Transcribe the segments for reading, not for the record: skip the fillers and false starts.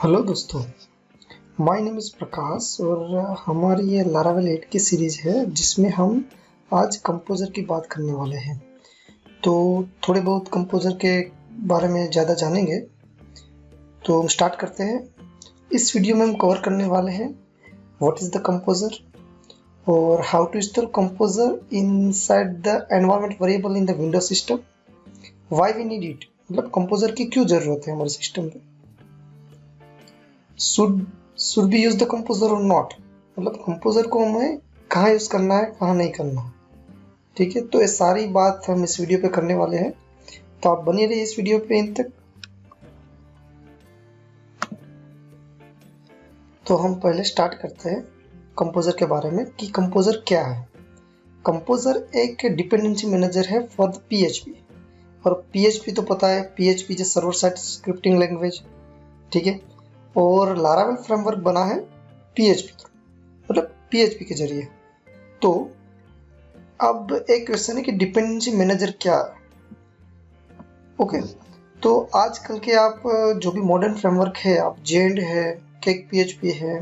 Hello दोस्तों, my name is प्रकाश और हमारी ये लारावेल 8 की सीरीज़ है जिसमें हम आज कंपोज़र की बात करने वाले हैं। तो थोड़े बहुत कंपोज़र के बारे में ज़्यादा जानेंगे, तो हम स्टार्ट करते हैं। इस वीडियो में हम कवर करने वाले हैं व्हाट इज़ द कंपोज़र और how to install Composer inside the environment variable in the Windows system, why we need it, मतलब कंपोज़र की क्यों ज़रूरत है हमारे सिस्टम पे, should be use the Composer और नॉट, मतलब कंपोजर को हमें कहाँ यूज करना है कहाँ नहीं करना। ठीक है, तो ये सारी बात हम इस वीडियो पे करने वाले हैं, तो आप बने रहिए इस वीडियो पे इन तक। तो हम पहले स्टार्ट करते हैं कंपोजर के बारे में कि कंपोजर क्या है। कंपोजर एक डिपेंडेंसी मैनेजर है फॉर द पीएचपी, और पीएचपी तो पता है, पीएचपी जो सर्वर साइड स्क्रिप्टिंग लैंग्वेज, ठीक है। और लारावेल फ्रेमवर्क बना है पीएचपी, मतलब पीएचपी के जरिए। तो अब एक क्वेश्चन है कि डिपेंडेंसी मैनेजर क्या है। ओके, तो आजकल के आप जो भी मॉडर्न फ्रेमवर्क है, आप जेएंड है, केक पीएचपी है,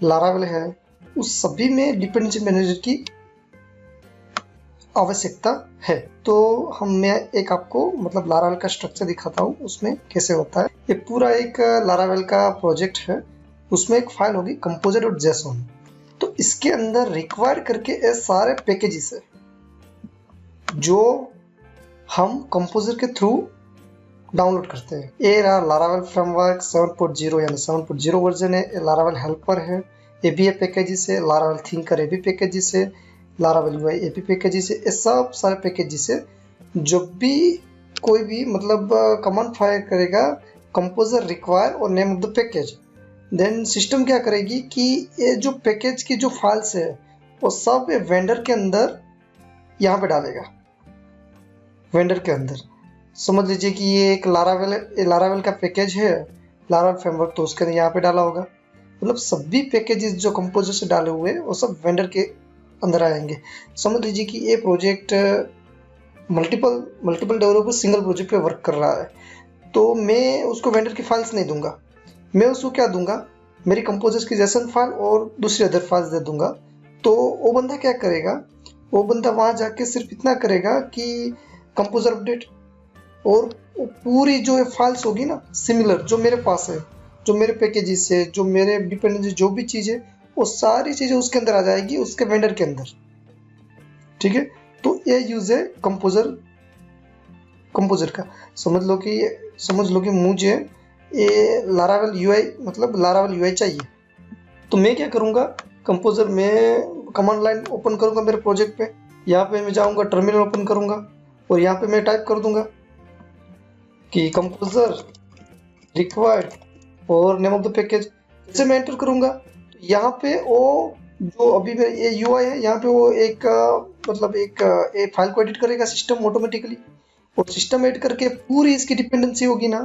लारावेल है, उस सभी में डिपेंडेंसी मैनेजर की आवश्यकता है। तो मैं एक आपको मतलब लारावेल का स्ट्रक्चर दिखाता हूँ उसमें कैसे होता है। ये पूरा एक लारावेल का प्रोजेक्ट है, उसमें एक फाइल होगी composer.json। तो इसके अंदर रिक्वायर्ड करके ये सारे पैकेजेस है जो हम कंपोजर के थ्रू डाउनलोड करते हैं। ये रहा लारावेल फ्रेमवर्क 7.0 यानी 7.0 वर्जन है, लारावेल हेल्पर है, ये भी पैकेजेस है, लारावेल थिंकर ये भी पैकेजेस है, लारावेल यूआई एपी पैकेजेस है, ये सब सारे पैकेजेस है। जब भी कोई भी मतलब कमांड फायर करेगा कंपोजर रिक्वायर और name of the package, then system क्या करेगी कि ये जो पैकेज की जो फाइल्स है वो सब वेंडर के अंदर यहाँ पे डालेगा। वेंडर के अंदर समझ लीजिए कि ये एक लारावेल का पैकेज है, लारावेल फ्रेमवर्क, तो उसके अंदर यहाँ पे डाला होगा। मतलब सभी पैकेजेस जो कंपोजर से डाले हुए हैं वो सब वेंडर के अंदर आएंगे। समझ लीजिए कि ये project multiple developer single project पे वर्क कर रहा है, तो मैं उसको वेंडर की फाइल्स नहीं दूंगा, मैं उसको क्या दूंगा, मेरी कंपोजर्स की जेसन फाइल और दूसरी अदर फाइल्स दे दूंगा। तो वो बंदा क्या करेगा, वो बंदा वहाँ जाके सिर्फ इतना करेगा कि कंपोजर अपडेट, और पूरी जो फाइल्स होगी ना सिमिलर जो मेरे पास है, जो मेरे पैकेजेस है, जो मेरे डिपेंडेंसी जो भी चीज़ है, वो सारी चीज़ें उसके अंदर आ जाएगी, उसके वेंडर के अंदर। ठीक है, तो ये यूज है कंपोजर का। समझ लो कि मुझे ये लारावेल यूआई मतलब लारावेल यूआई चाहिए, तो मैं क्या करूँगा, कंपोजर में कमांड लाइन ओपन करूँगा मेरे प्रोजेक्ट पे, यहाँ पे मैं जाऊँगा टर्मिनल ओपन करूँगा और यहाँ पे मैं टाइप कर दूंगा कि कंपोजर रिक्वायर्ड और नेम ऑफ द पैकेज। जैसे मैं एंटर करूँगा तो यहाँ पे वो जो अभी ये यूआई है, यहाँ पे वो एक मतलब एक फाइल को एडिट करेगा सिस्टम ऑटोमेटिकली, और सिस्टम एड करके पूरी इसकी डिपेंडेंसी होगी ना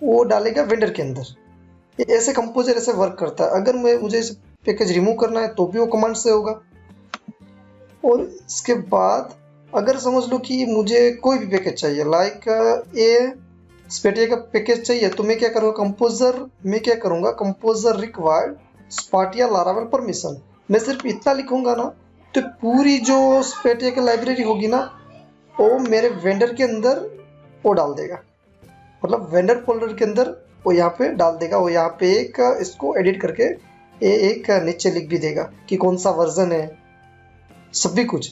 वो डालेगा वेंडर के अंदर। ये ऐसे कंपोजर ऐसे वर्क करता है। अगर मुझे इस पैकेज रिमूव करना है तो भी वो कमांड से होगा। और इसके बाद अगर समझ लो कि मुझे कोई भी पैकेज चाहिए, लाइक ए स्पेटिया का पैकेज चाहिए, तो मैं क्या करूँगा, कंपोजर रिक्वायर्ड स्पाटिया लारावेल परमिशन। मैं सिर्फ इतना लिखूंगा ना, तो पूरी जो स्पेटिया की लाइब्रेरी होगी ना वो मेरे वेंडर के अंदर वो डाल देगा, मतलब वेंडर फोल्डर के अंदर वो यहाँ पे डाल देगा। वो यहाँ पे एक इसको एडिट करके एक नीचे लिख भी देगा कि कौन सा वर्जन है, सभी कुछ,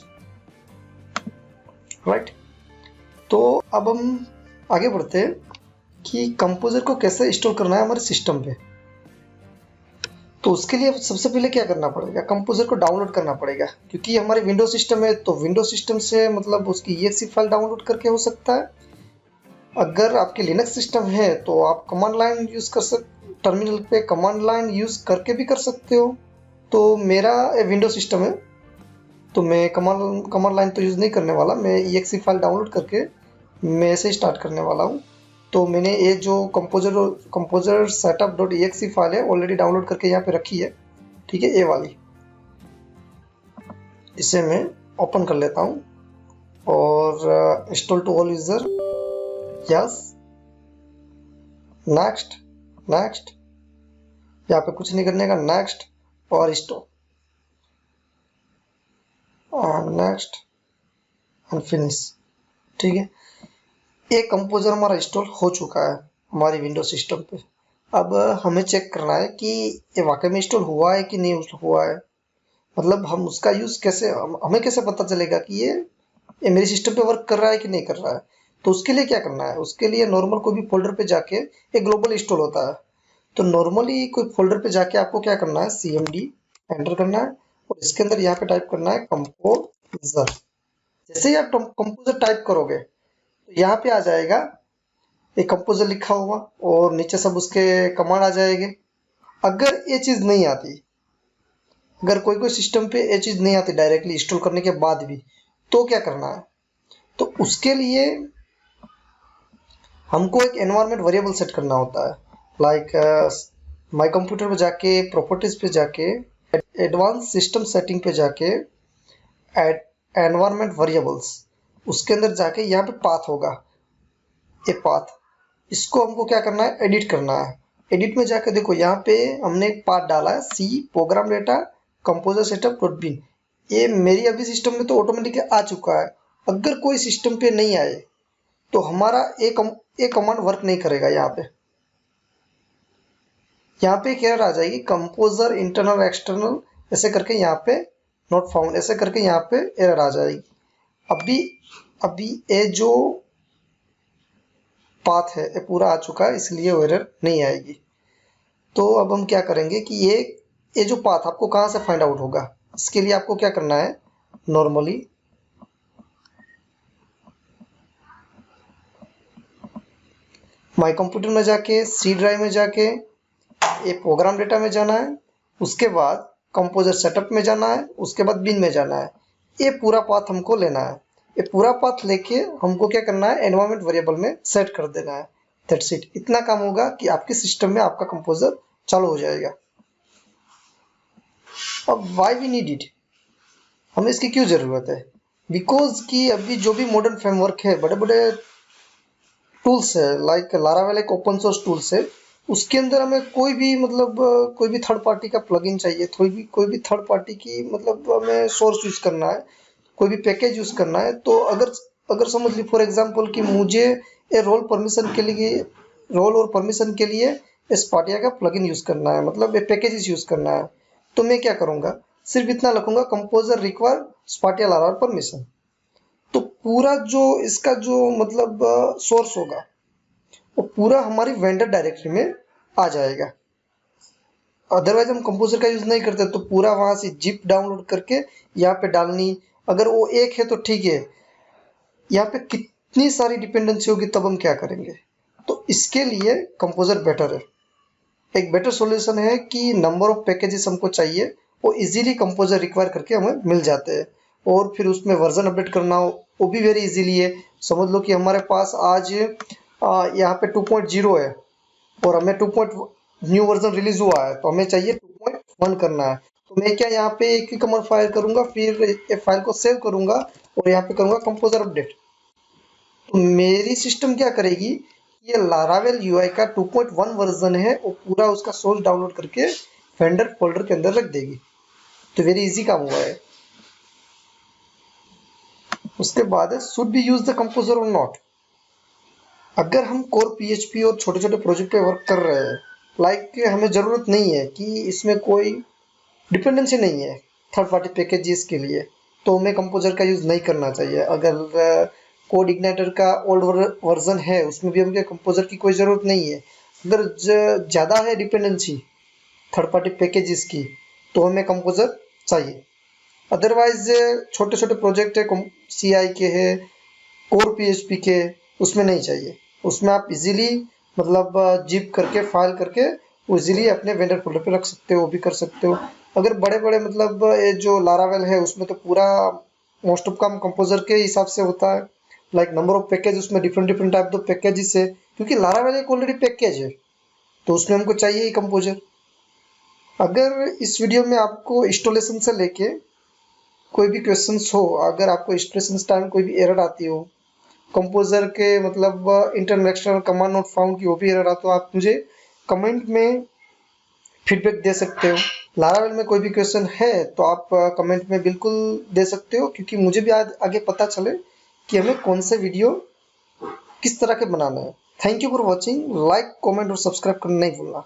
राइट। तो अब हम आगे बढ़ते हैं कि कंपोजर को कैसे इंस्टॉल करना है हमारे सिस्टम पे। तो उसके लिए सबसे पहले क्या करना पड़ेगा, कंपोजर को डाउनलोड करना पड़ेगा, क्योंकि हमारे विंडो सिस्टम है तो विंडो सिस्टम से मतलब उसकी EXE फाइल डाउनलोड करके हो सकता है। अगर आपके लिनक्स सिस्टम है तो आप कमांड लाइन यूज़ कर सकते, टर्मिनल पे कमांड लाइन यूज़ करके भी कर सकते हो। तो मेरा विंडो सिस्टम है तो मैं कमांड लाइन तो यूज़ नहीं करने वाला, मैं EXE फाइल डाउनलोड करके मैं ऐसे स्टार्ट करने वाला हूँ। तो मैंने ये जो कंपोजर setup.exe फाइल है ऑलरेडी डाउनलोड करके यहाँ पे रखी है, ठीक है, ये वाली। इसे मैं ओपन कर लेता हूँ और install to all user, yes, next, यहाँ पे कुछ नहीं करने का, नेक्स्ट और इंस्टॉल, नेक्स्ट एंड फिनिश। ठीक है, एक कंपोजर हमारा इंस्टॉल हो चुका है हमारी विंडो सिस्टम पे। अब हमें चेक करना है कि ये वाकई में इंस्टॉल हुआ है कि नहीं हुआ है। मतलब हम उसका यूज कैसे, हमें कैसे पता चलेगा कि ये मेरे सिस्टम पे वर्क कर रहा है कि नहीं कर रहा है। तो उसके लिए क्या करना है, उसके लिए नॉर्मल कोई भी फोल्डर पे जाके एक ग्लोबल इंस्टॉल होता है। तो नॉर्मली कोई फोल्डर पे जाके आपको क्या करना है, cmd एंटर करना है और इसके अंदर यहाँ पे टाइप करना है कंपोजर। जैसे ही आप कंपोजर टाइप करोगे तो यहाँ पे आ जाएगा एक कंपोजर लिखा हुआ और नीचे सब उसके कमांड आ जाएंगे। अगर ये चीज नहीं आती, अगर कोई कोई सिस्टम पे ये चीज नहीं आती डायरेक्टली इंस्टॉल करने के बाद भी, तो क्या करना है, तो उसके लिए हमको एक एनवायरनमेंट वेरिएबल सेट करना होता है। लाइक माय कंप्यूटर पे जाके, प्रॉपर्टीज पे जाके, एडवांस सिस्टम सेटिंग पे जाके, एनवायरनमेंट वेरिएबल्स, उसके अंदर जाके यहाँ पे पाथ होगा, ये पाथ, इसको हमको क्या करना है, एडिट करना है। एडिट में जाकर देखो यहाँ पे हमने एक पाथ डाला है, C program data Composer setup dot bin. ये मेरी अभी सिस्टम में तो ऑटोमेटिकली आ चुका है। अगर कोई सिस्टम पे नहीं आए तो हमारा एक कमांड वर्क नहीं करेगा। यहाँ पे एक एरर आ जाएगी, कंपोजर इंटरनल एक्सटर्नल ऐसे करके, यहाँ पे नॉट फाउंड ऐसे करके यहाँ पे एरर आ जाएगी। अभी अभी ये जो पाथ है ये पूरा आ चुका है, इसलिए वो एरर नहीं आएगी। तो अब हम क्या करेंगे कि ये जो पाथ आपको कहाँ से फाइंड आउट होगा, इसके लिए आपको क्या करना है, नॉर्मली माय कंप्यूटर में जाके, सी ड्राइव में जाके, ये प्रोग्राम डेटा में जाना है, उसके बाद कंपोजर सेटअप में जाना है, उसके बाद बिन में जाना है। ये पूरा पाथ हमको लेना है। ये पूरा पाथ लेके हमको क्या करना है, एनवायरनमेंट वेरिएबल में सेट कर देना है। That's it. इतना काम होगा कि आपके सिस्टम में आपका कंपोजर चालू हो जाएगा। अब वाई वी नीड इट, हमें इसकी क्यों जरूरत है, बिकॉज कि अभी जो भी मॉडर्न फ्रेमवर्क है, बड़े बड़े टूल्स है, लाइक लारावेल एक ओपन सोर्स टूल्स है, उसके अंदर हमें कोई भी कोई भी थर्ड पार्टी का प्लगइन चाहिए, कोई भी थर्ड पार्टी की हमें सोर्स यूज करना है, कोई भी पैकेज यूज करना है। तो अगर अगर समझ ली फॉर एग्जांपल कि मुझे ये रोल और परमिशन के लिए स्पाटिया का प्लगइन यूज करना है, ये पैकेजेस यूज करना है, तो मैं क्या करूंगा, सिर्फ इतना लिखूंगा, कंपोजर रिक्वायर स्पाटिया लारा परमिशन। तो पूरा जो इसका जो सोर्स होगा वो पूरा हमारी वेंडर डायरेक्टरी में आ जाएगा। अदरवाइज हम कंपोजर का यूज नहीं करते तो पूरा वहां से जिप डाउनलोड करके यहाँ पे डालनी। अगर वो एक है तो ठीक है, यहाँ पे कितनी सारी डिपेंडेंसी होगी, तब हम क्या करेंगे। तो इसके लिए कंपोजर बेटर है। एक बेटर सॉल्यूशन है कि नंबर ऑफ पैकेजेस हमको चाहिए वो इजीली कंपोजर रिक्वायर करके हमें मिल जाते हैं, और फिर उसमें वर्जन अपडेट करना हो वो भी वेरी इजीली है। समझ लो कि हमारे पास आज यहाँ पे 2.0 है और हमें 2. न्यू वर्जन रिलीज हुआ है, तो हमें चाहिए 2.1 करना है। तो मैं क्या यहाँ पे एक ही कमांड फायर करूंगा, फिर ये फाइल को सेव करूंगा और यहाँ पे करूंगा कंपोजर अपडेट। तो मेरी सिस्टम क्या करेगी, ये लारावेल यूआई का 2.1 वर्जन है, वो पूरा उसका सोर्स डाउनलोड करके वेंडर फोल्डर के अंदर रख देगी। तो वेरी इजी काम हुआ है। उसके बाद है should be use the Composer और नॉट। अगर हम कोर पीएचपी और छोटे छोटे प्रोजेक्ट पे वर्क कर रहे हैं, हमें जरूरत नहीं है कि इसमें कोई डिपेंडेंसी नहीं है थर्ड पार्टी पैकेजेस के लिए, तो हमें कंपोजर का यूज नहीं करना चाहिए। अगर कोड इग्नाइटर का ओल्ड वर्जन है उसमें भी हमें कंपोजर की कोई ज़रूरत नहीं है। अगर ज़्यादा है डिपेंडेंसी थर्ड पार्टी पैकेजेस की, तो हमें कंपोजर चाहिए। अदरवाइज छोटे छोटे प्रोजेक्ट है, CI के है, कोर PHP के, उसमें नहीं चाहिए। उसमें आप इजीली जिप करके फाइल करके इजीली अपने वेंडर फोल्डर पे रख सकते हो, वो भी कर सकते हो। अगर बड़े बड़े ये जो लारावेल है उसमें तो पूरा मोस्ट ऑफ काम कंपोजर के हिसाब से होता है। लाइक नंबर ऑफ पैकेज, उसमें different different type of packages है, क्योंकि लारावेल एक ऑलरेडी पैकेज है तो उसमें हमको चाहिए ही कंपोजर। अगर इस वीडियो में आपको इंस्टॉलेशन से लेके कोई भी क्वेश्चंस हो, अगर आपको इंस्टॉलेशन टाइम कोई भी एरर आती हो, कंपोजर के internal external command not found की वो भी एरर आता, तो आप मुझे कमेंट में फीडबैक दे सकते हो। लारावेल में कोई भी क्वेश्चन है तो आप कमेंट में बिल्कुल दे सकते हो, क्योंकि मुझे भी आगे पता चले कि हमें कौन से वीडियो किस तरह के बनाना है। Thank you for watching. Like, comment और सब्सक्राइब करना नहीं भूलना।